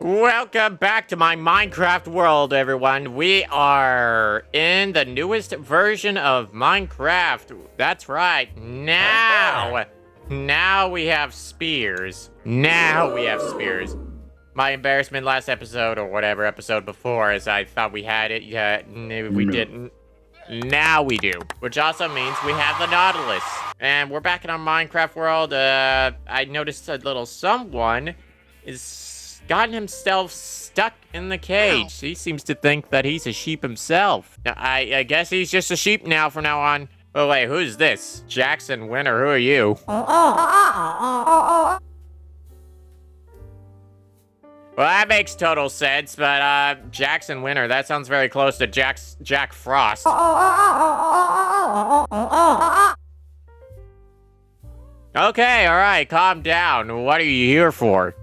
Welcome back to my Minecraft world, everyone. We are in the newest version of Minecraft. That's right. Now we have spears. My embarrassment last episode, or whatever episode before, is I thought we had it. Yeah, we didn't. Now we do, which also means we have the Nautilus. And we're back in our Minecraft world. I noticed a little someone is gotten himself stuck in the cage. He seems to think that he's a sheep himself. Now, I guess he's just a sheep now from now on. Oh, wait, who's this? Jackson Winter, who are you? Well, that makes total sense, but, Jackson Winter, that sounds very close to Jack Frost. Okay, alright, calm down. What are you here for?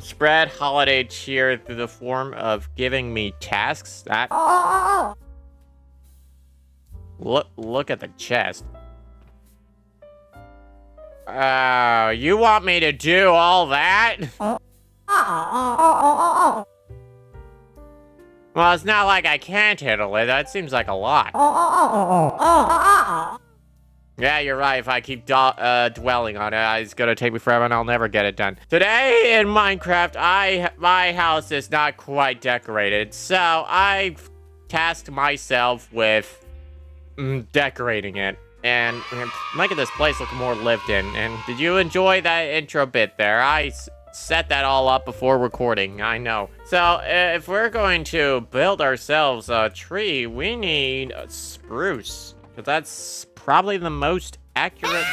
Spread holiday cheer through the form of giving me tasks. That. Look at the chest. You want me to do all that? Well, it's not like I can't handle it. That seems like a lot. Yeah, you're right. If I keep dwelling on it, it's gonna take me forever and I'll never get it done. Today in Minecraft, my house is not quite decorated, so I've tasked myself with decorating it and making this place look more lived in. And did you enjoy that intro bit there? I set that all up before recording, I know. So, if we're going to build ourselves a tree, we need a spruce. Because that's probably the most accurate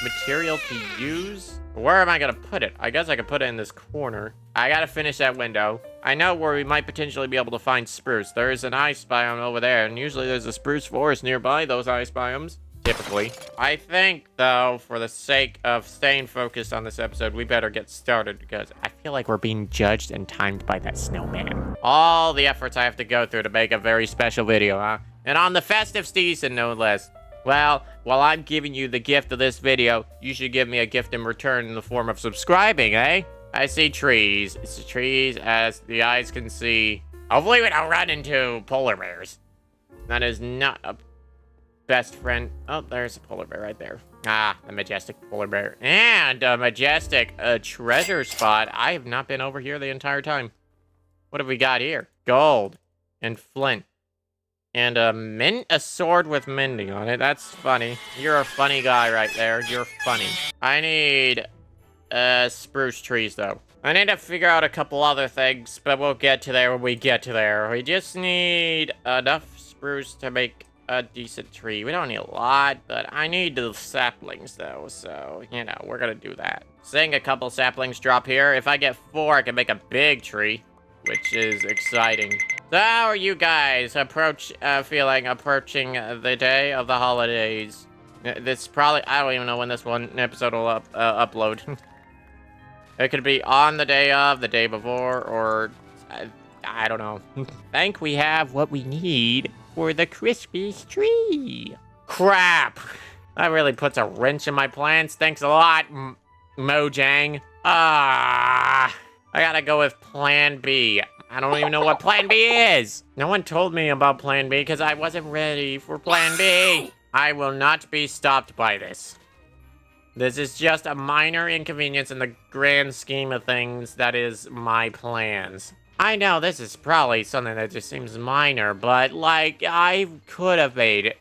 material to use. Where am I gonna put it? I guess I could put it in this corner. I gotta finish that window. I know where we might potentially be able to find spruce. There is an ice biome over there, and usually there's a spruce forest nearby those ice biomes. Typically. I think, though, for the sake of staying focused on this episode, we better get started because I feel like we're being judged and timed by that snowman. All the efforts I have to go through to make a very special video, huh? And on the festive season, no less. Well, while I'm giving you the gift of this video, you should give me a gift in return in the form of subscribing, eh? I see trees. It's trees as the eyes can see. Hopefully we don't run into polar bears. That is not a best friend. Oh, there's a polar bear right there. Ah, the majestic polar bear. And a majestic treasure spot. I have not been over here the entire time. What have we got here? Gold and flint. And a sword with mending on it. That's funny. You're a funny guy right there. You're funny. I need spruce trees, though. I need to figure out a couple other things, but we'll get to there when we get to there. We just need enough spruce to make a decent tree. We don't need a lot, but I need the saplings though, so, you know, we're gonna do that. Seeing a couple saplings drop here. If I get 4, I can make a big tree, which is exciting. So how are you guys approaching the day of the holidays? This probably, I don't even know when this one episode will upload. It could be on the day of, the day before, or I don't know. Think we have what we need for the Christmas tree. Crap! That really puts a wrench in my plans. Thanks a lot, Mojang. I gotta go with Plan B. I don't even know what Plan B is. No one told me about Plan B because I wasn't ready for Plan B. I will not be stopped by this. This is just a minor inconvenience in the grand scheme of things that is my plans. I know this is probably something that just seems minor, but, like, I could have made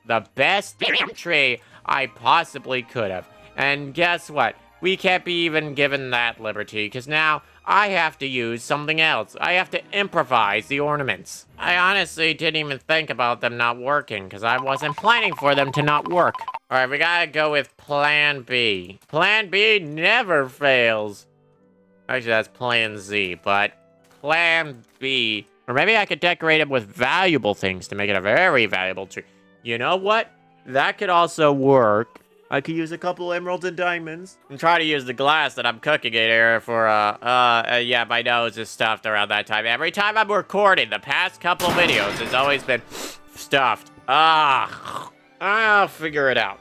the best tree I possibly could have. And guess what? We can't be even given that liberty, because now I have to use something else. I have to improvise the ornaments. I honestly didn't even think about them not working, because I wasn't planning for them to not work. Alright, we gotta go with Plan B. Plan B never fails. Actually, that's Plan Z, but Plan B. Or maybe I could decorate it with valuable things to make it a very valuable tree. You know what? That could also work. I could use a couple emeralds and diamonds. And try to use the glass that I'm cooking in here for, yeah, my nose is stuffed around that time. Every time I'm recording, the past couple videos, it's always been stuffed. I'll figure it out.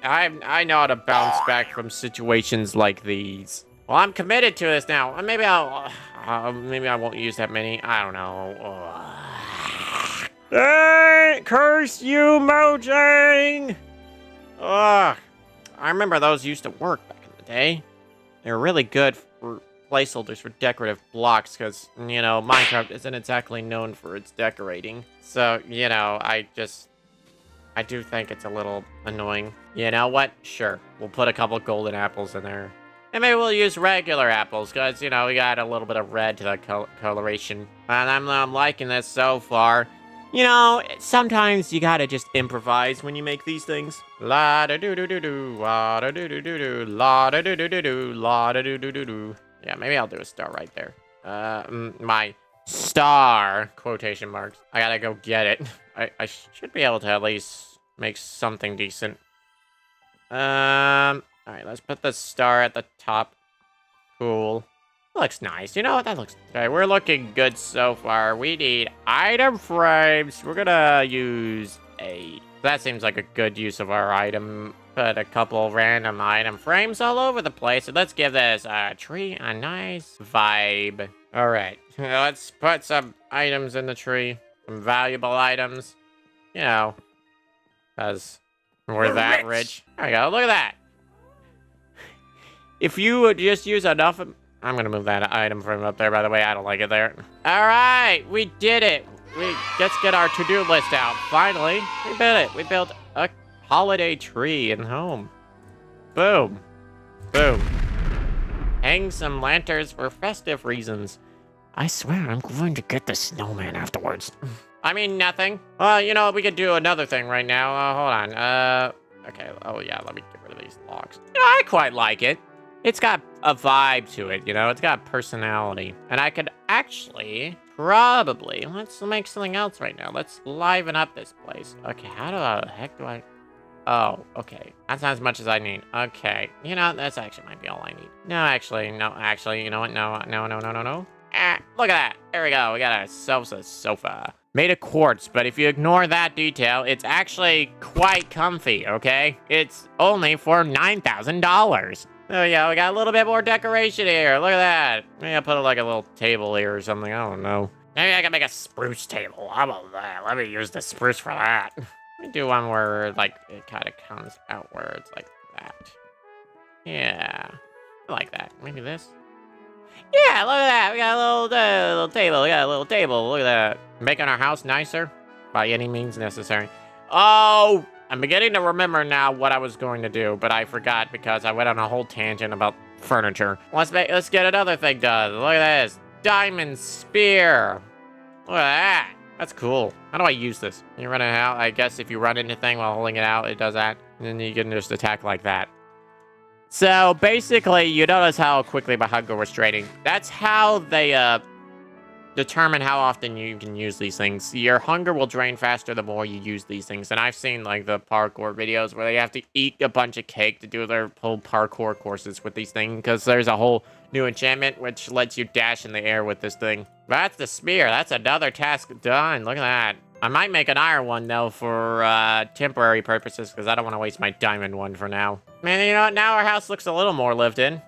I know how to bounce back from situations like these. Well, I'm committed to this now. Maybe maybe I won't use that many. I don't know. Hey, curse you, Mojang! Ugh. I remember those used to work back in the day. They were really good for placeholders for decorative blocks because, you know, Minecraft isn't exactly known for its decorating. So, you know, I do think it's a little annoying. You know what? Sure. We'll put a couple golden apples in there. And maybe we'll use regular apples because, you know, we got a little bit of red to the coloration. And I'm liking this so far. You know, sometimes you gotta just improvise when you make these things. La da doo doo doo doo, la da doo doo doo doo, la da doo doo doo doo, la da doo doo doo doo. Yeah, maybe I'll do a star right there. My star, quotation marks. I gotta go get it. I should be able to at least make something decent. Alright, let's put the star at the top. Cool. Looks nice. You know what? That looks okay. We're looking good so far. We need item frames. We're gonna use 8. That seems like a good use of our item. Put a couple random item frames all over the place. And let's give this tree a nice vibe. All right. Let's put some items in the tree. Some valuable items. You know, because we're that rich. There we go. Look at that. If you would just use enough... I'm gonna move that item frame up there, by the way. I don't like it there. All right, we did it. Let's get our to-do list out. Finally, we built it. We built a holiday tree in home. Boom. Boom. Hang some lanterns for festive reasons. I swear I'm going to get the snowman afterwards. I mean, nothing. Well, you know, we could do another thing right now. Hold on. Okay. Oh, yeah, let me get rid of these locks. You know, I quite like it. It's got a vibe to it, you know? It's got personality. And I could actually, probably, let's make something else right now. Let's liven up this place. Okay, how the heck do I... Oh, okay. That's not as much as I need. Okay. You know, that's actually might be all I need. No, actually, you know what? No. Look at that. There we go. We got ourselves a sofa. Made of quartz, but if you ignore that detail, it's actually quite comfy, okay? It's only for $9,000. Oh, yeah, we got a little bit more decoration here. Look at that. Maybe I'll put like a little table here or something. I don't know. Maybe I can make a spruce table. How about that? Let me use the spruce for that. Let me do one where, like, it kind of comes outwards like that. Yeah. I like that. Maybe this. Yeah, look at that. We got a little table. We got a little table. Look at that. Making our house nicer by any means necessary. Oh! I'm beginning to remember now what I was going to do, but I forgot because I went on a whole tangent about furniture. Let's get another thing done. Look at this. Diamond spear. Look at that. That's cool. How do I use this? You run it out. I guess if you run into thing while holding it out, it does that. And then you can just attack like that. So basically, you notice how quickly my hunger was draining. That's how they determine how often you can use these things. Your hunger will drain faster the more you use these things. And I've seen like the parkour videos where they have to eat a bunch of cake to do their whole parkour courses with these things because there's a whole new enchantment which lets you dash in the air with this thing. That's the spear. That's another task done. Look at that. I might make an iron one though for temporary purposes because I don't want to waste my diamond one for now. Man, you know what? Now our house looks a little more lived in.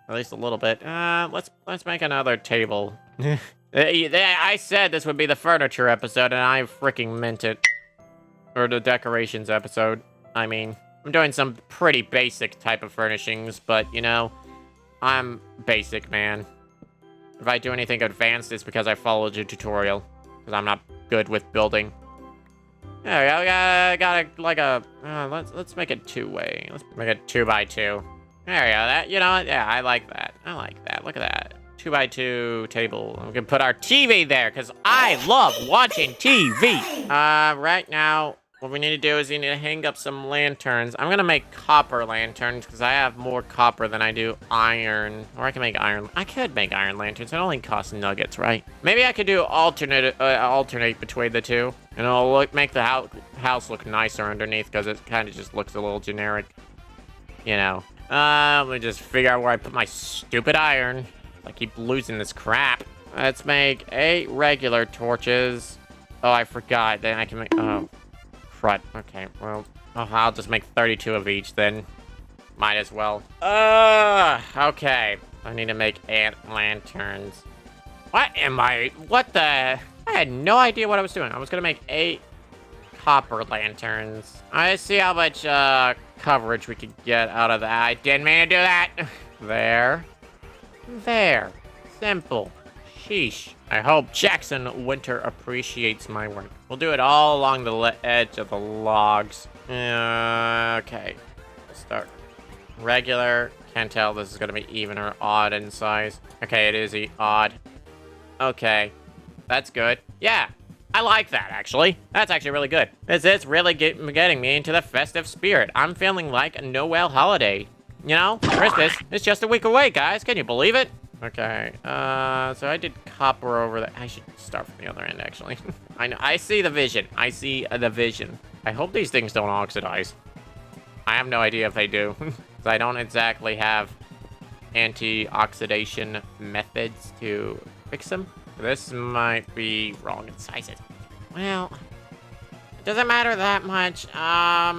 At least a little bit. Let's make another table. I said this would be the furniture episode, and I freaking meant it. Or the decorations episode. I mean, I'm doing some pretty basic type of furnishings, but, you know, I'm basic, man. If I do anything advanced, it's because I followed your tutorial. Because I'm not good with building. There we go. We got like a... let's make it two-way. Let's make it 2x2. There we go. That, you know what? Yeah, I like that. I like that. Look at that. 2x2 table. We can put our TV there because I love watching TV. Right now, what we need to do is we need to hang up some lanterns. I'm going to make copper lanterns because I have more copper than I do iron. Or I can make iron. I could make iron lanterns. It only costs nuggets, right? Maybe I could do alternate between the two. And it'll make the house look nicer underneath because it kind of just looks a little generic. You know. Let me just figure out where I put my stupid iron. I keep losing this crap. Let's make 8 regular torches. Oh, I forgot. Then I can make... Oh, crud. Okay, well, Oh, I'll just make 32 of each then. Might as well. Okay. I need to make ant lanterns. What the? I had no idea what I was doing. I was gonna make 8 copper lanterns. I see how much coverage we could get out of that. I didn't mean to do that. There. There. Simple. Sheesh. I hope Jackson Winter appreciates my work. We'll do it all along the edge of the logs. Okay. Let's start. Regular. Can't tell this is gonna be even or odd in size. Okay, it is odd. Okay. That's good. Yeah. I like that, actually. That's actually really good. This is really getting me into the festive spirit. I'm feeling like a Noel holiday. You know, Christmas is just a week away, guys. Can you believe it? Okay, so I did copper over there. I should start from the other end, actually. I know. I see the vision. I see the vision. I hope these things don't oxidize. I have no idea if they do. Because I don't exactly have anti-oxidation methods to fix them. This might be wrong in sizes. Well, it doesn't matter that much. I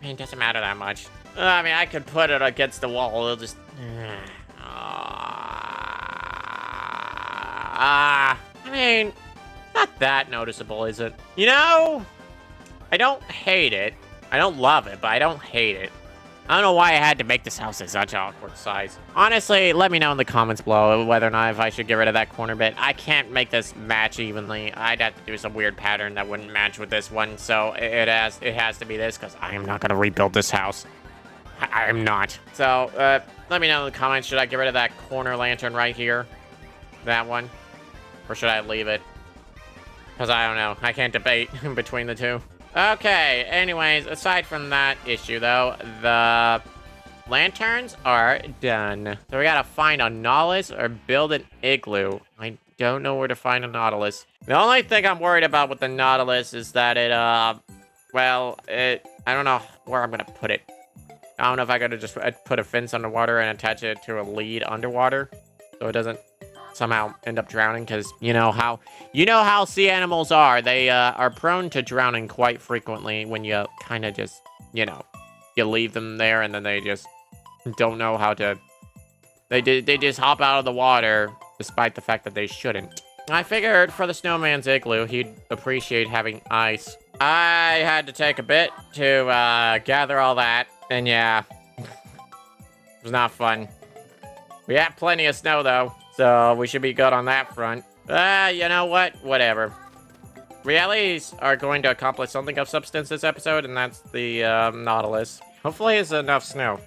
mean, it doesn't matter that much. I mean, I could put it against the wall. It'll just... I mean, not that noticeable, is it? You know, I don't hate it. I don't love it, but I don't hate it. I don't know why I had to make this house at such an awkward size. Honestly, let me know in the comments below whether or not if I should get rid of that corner bit. I can't make this match evenly. I'd have to do some weird pattern that wouldn't match with this one. So it has to be this because I am not going to rebuild this house. I am not. So let me know in the comments. Should I get rid of that corner lantern right here? That one? Or should I leave it? Because I don't know. I can't debate between the two. Okay, anyways, aside from that issue, though, the lanterns are done. So we gotta find a Nautilus or build an igloo. I don't know where to find a Nautilus. The only thing I'm worried about with the Nautilus is that I don't know where I'm gonna put it. I don't know if I gotta just put a fence underwater and attach it to a lead underwater so it doesn't somehow end up drowning, because you know how sea animals are. They are prone to drowning quite frequently when you kind of just, you leave them there and then they just don't know how to. They just hop out of the water despite the fact that they shouldn't. I figured for the snowman's igloo, he'd appreciate having ice. I had to take a bit to gather all that, and yeah, it was not fun. We had plenty of snow though. So we should be good on that front. You know what? Whatever. We at least are going to accomplish something of substance this episode, and that's the Nautilus. Hopefully it's enough snow.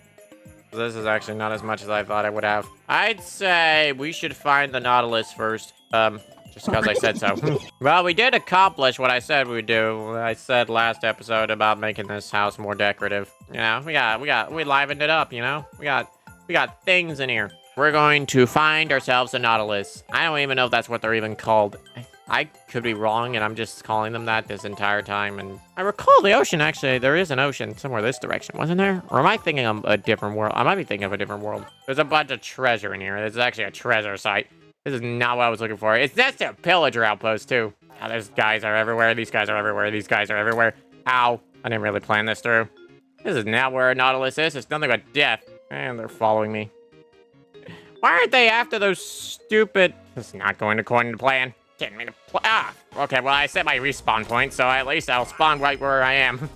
This is actually not as much as I thought I would have. I'd say we should find the Nautilus first. Just because I said so. Well, we did accomplish what I said we'd do. I said last episode about making this house more decorative. You know, we livened it up, you know? We got things in here. We're going to find ourselves a Nautilus. I don't even know if that's what they're even called. I could be wrong, and I'm just calling them that this entire time. And I recall the ocean, actually. There is an ocean somewhere this direction, wasn't there? Or am I thinking of a different world? I might be thinking of a different world. There's a bunch of treasure in here. This is actually a treasure site. This is not what I was looking for. It's just a pillager outpost, too. Oh, there's guys are everywhere. These guys are everywhere. These guys are everywhere. Ow. I didn't really plan this through. This is not where a Nautilus is. It's nothing but death. And they're following me. Why aren't they after those stupid... This is not going according to plan. Didn't mean to okay, well, I set my respawn point, so at least I'll spawn right where I am.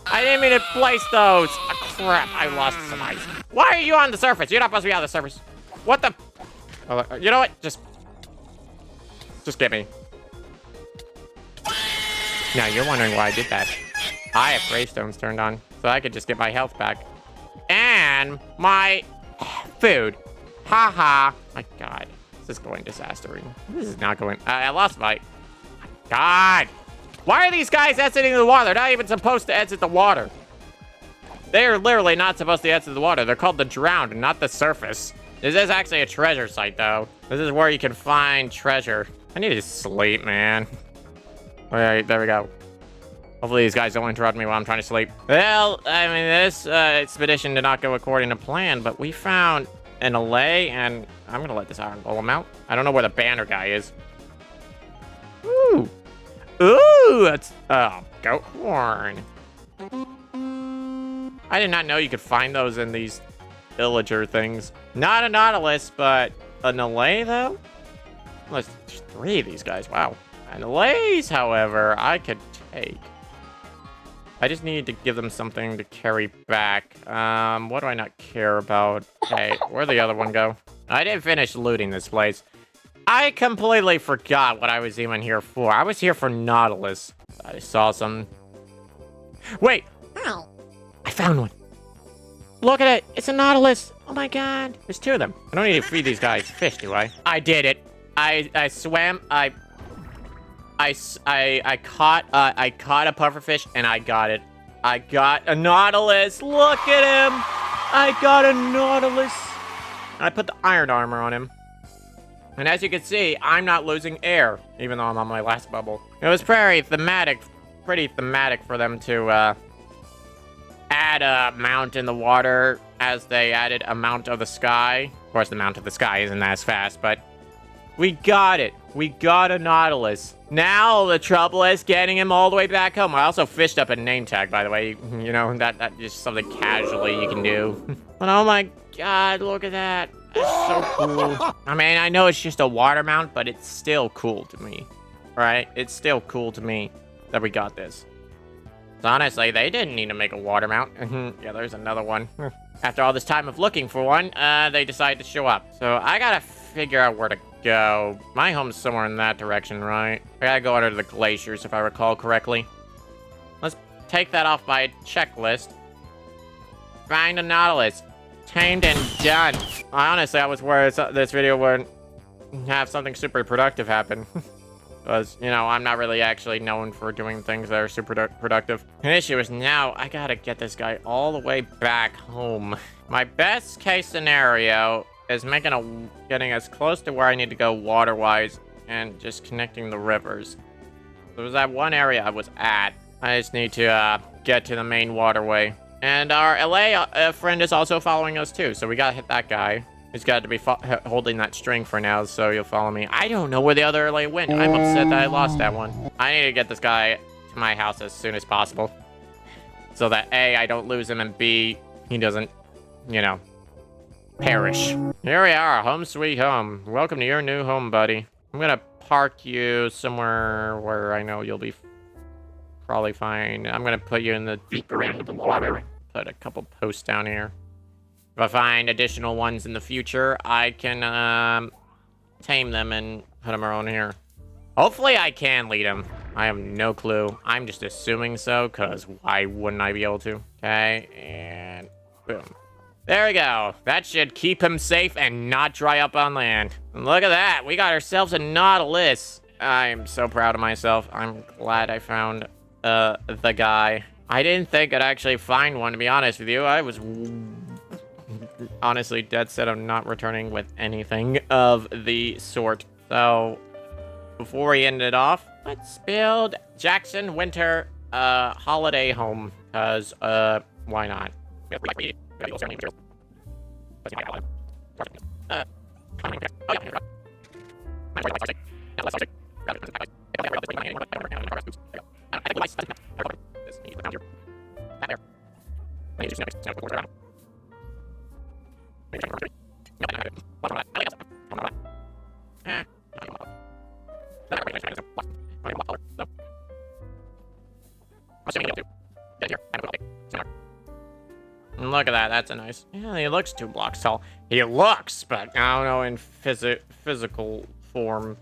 I didn't mean to place those. Oh, crap, I lost some ice. Why are you on the surface? You're not supposed to be on the surface. What the... Oh, you know what? Just get me. Now, you're wondering why I did that. I have gravestones turned on, so I could just get my health back. And my food. Haha. My God. This is going disastering. This is not going... I lost my... God. Why are these guys exiting the water? They're not even supposed to exit the water. They're literally not supposed to exit the water. They're called the drowned, not the surface. This is actually a treasure site, though. This is where you can find treasure. I need to sleep, man. All right, there we go. Hopefully these guys don't interrupt me while I'm trying to sleep. Well, I mean, this expedition did not go according to plan, but we found an allay, and I'm gonna let this iron golem out. I don't know where the banner guy is. Ooh. Ooh, that's, goat horn. I did not know you could find those in these villager things. Not a Nautilus, but a Nalay, though? Well, there's 3 of these guys, wow. And Nalays, however, I could take. I just need to give them something to carry back. What do I not care about? Okay, where'd the other one go? I didn't finish looting this place. I completely forgot what I was even here for. I was here for Nautilus. I saw some... Wait! Ow. I found one. Look at it. It's a Nautilus. Oh my god. There's 2 of them. I don't need to feed these guys fish, do I? I did it. I swam. I caught a pufferfish and I got it. I got a Nautilus. Look at him. I got a Nautilus. I put the iron armor on him. And as you can see, I'm not losing air, even though I'm on my last bubble. It was pretty thematic for them to add a mount in the water as they added a mount of the sky. Of course, the mount of the sky isn't as fast, but we got it. We got a Nautilus. Now the trouble is getting him all the way back home. I also fished up a name tag, by the way. You know, that just something casually you can do. But oh my god, look at that. That's so cool. I mean, I know it's just a water mount, but it's still cool to me. Right? It's still cool to me that we got this. So honestly, they didn't need to make a water mount. Yeah, there's another one. After all this time of looking for one, they decided to show up. So I gotta figure out where to go. My home's somewhere in that direction, right? I gotta go under the glaciers, if I recall correctly. Let's take that off my checklist. Find a Nautilus. Tamed and done. Honestly, I was worried this video wouldn't have something super productive happen. Because, you know, I'm not really actually known for doing things that are super productive. The issue is now I gotta get this guy all the way back home. My best case scenario is getting as close to where I need to go water-wise and just connecting the rivers. There was that one area I was at. I just need to get to the main waterway. And our LA friend is also following us too, so we gotta hit that guy. He's got to be holding that string for now, so you'll follow me. I don't know where the other LA went. I'm upset that I lost that one. I need to get this guy to my house as soon as possible. So that A, I don't lose him, and B, he doesn't, you know, perish. Here we are, home sweet home. Welcome to your new home, buddy. I'm gonna park you somewhere where I know you'll be probably fine. I'm gonna put you in the deeper end of the water. Put a couple posts down here. If I find additional ones in the future, I can tame them and put them around here. Hopefully I can lead them. I have no clue. I'm just assuming so, because why wouldn't I be able to? Okay, and boom. There we go. That should keep him safe and not dry up on land. And look at that. We got ourselves a Nautilus. I am so proud of myself. I'm glad I found the guy. I didn't think I'd actually find one, to be honest with you. I was honestly dead set on not returning with anything of the sort. So before we end it off, let's build Jackson Winter holiday home, because why not? And look at that, that's a nice... Yeah, he looks 2 blocks tall. He looks, but I don't know in physical form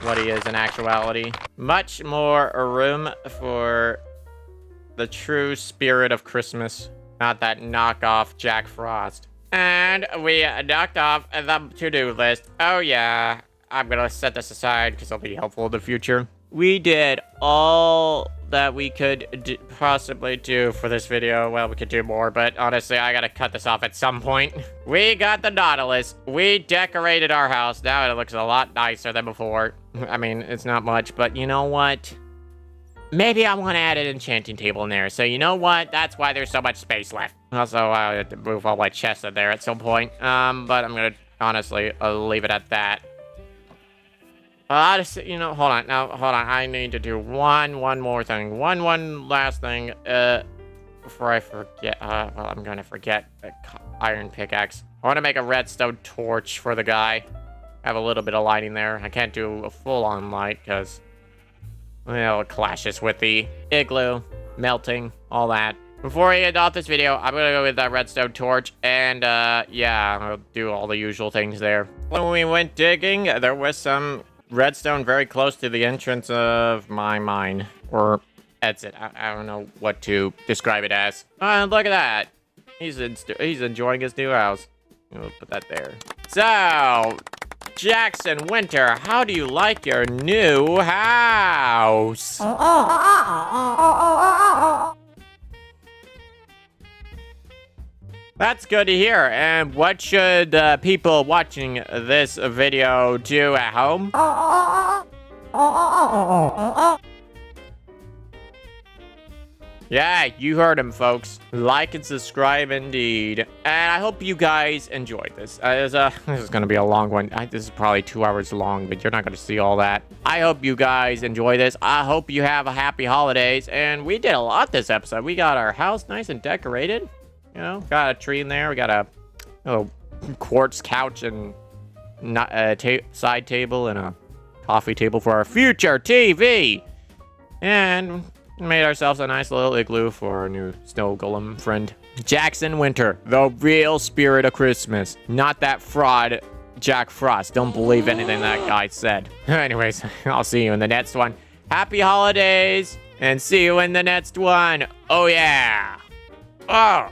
what he is in actuality. Much more room for the true spirit of Christmas, not that knockoff Jack Frost. And we knocked off the to-do list. Oh yeah, I'm gonna set this aside because it'll be helpful in the future. We did all that we could possibly do for this video. Well, we could do more, but honestly, I gotta cut this off at some point. We got the Nautilus. We decorated our house. Now it looks a lot nicer than before. I mean, it's not much, but you know what? Maybe I want to add an enchanting table in there. So you know what? That's why there's so much space left. Also, I have to move all my chests in there at some point. But I'm gonna honestly leave it at that. You know, hold on. Now, hold on. I need to do one more thing. One last thing. Before I forget. Well, I'm gonna forget the iron pickaxe. I want to make a redstone torch for the guy. Have a little bit of lighting there. I can't do a full-on light because, well, it clashes with the igloo, melting, all that. Before I end off this video, I'm gonna go with that redstone torch, and yeah, I'll do all the usual things there. When we went digging, there was some redstone very close to the entrance of my mine, or exit. I don't know what to describe it as. Look at that. He's enjoying his new house. We'll put that there. So, Jackson Winter, how do you like your new house? That's good to hear. And what should people watching this video do at home? Yeah, you heard him, folks. Like and subscribe indeed. And I hope you guys enjoyed this. This is going to be a long one. This is probably 2 hours long, but you're not going to see all that. I hope you guys enjoy this. I hope you have a happy holidays. And we did a lot this episode. We got our house nice and decorated. You know, got a tree in there. We got a little quartz couch and side table and a coffee table for our future TV. And made ourselves a nice little igloo for our new snow golem friend. Jackson Winter, the real spirit of Christmas. Not that fraud Jack Frost. Don't believe anything that guy said. Anyways, I'll see you in the next one. Happy holidays, and see you in the next one. Oh, yeah. Oh,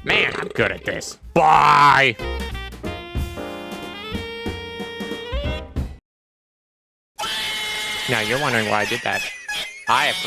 man, I'm good at this. Bye. Now, you're wondering why I did that. I have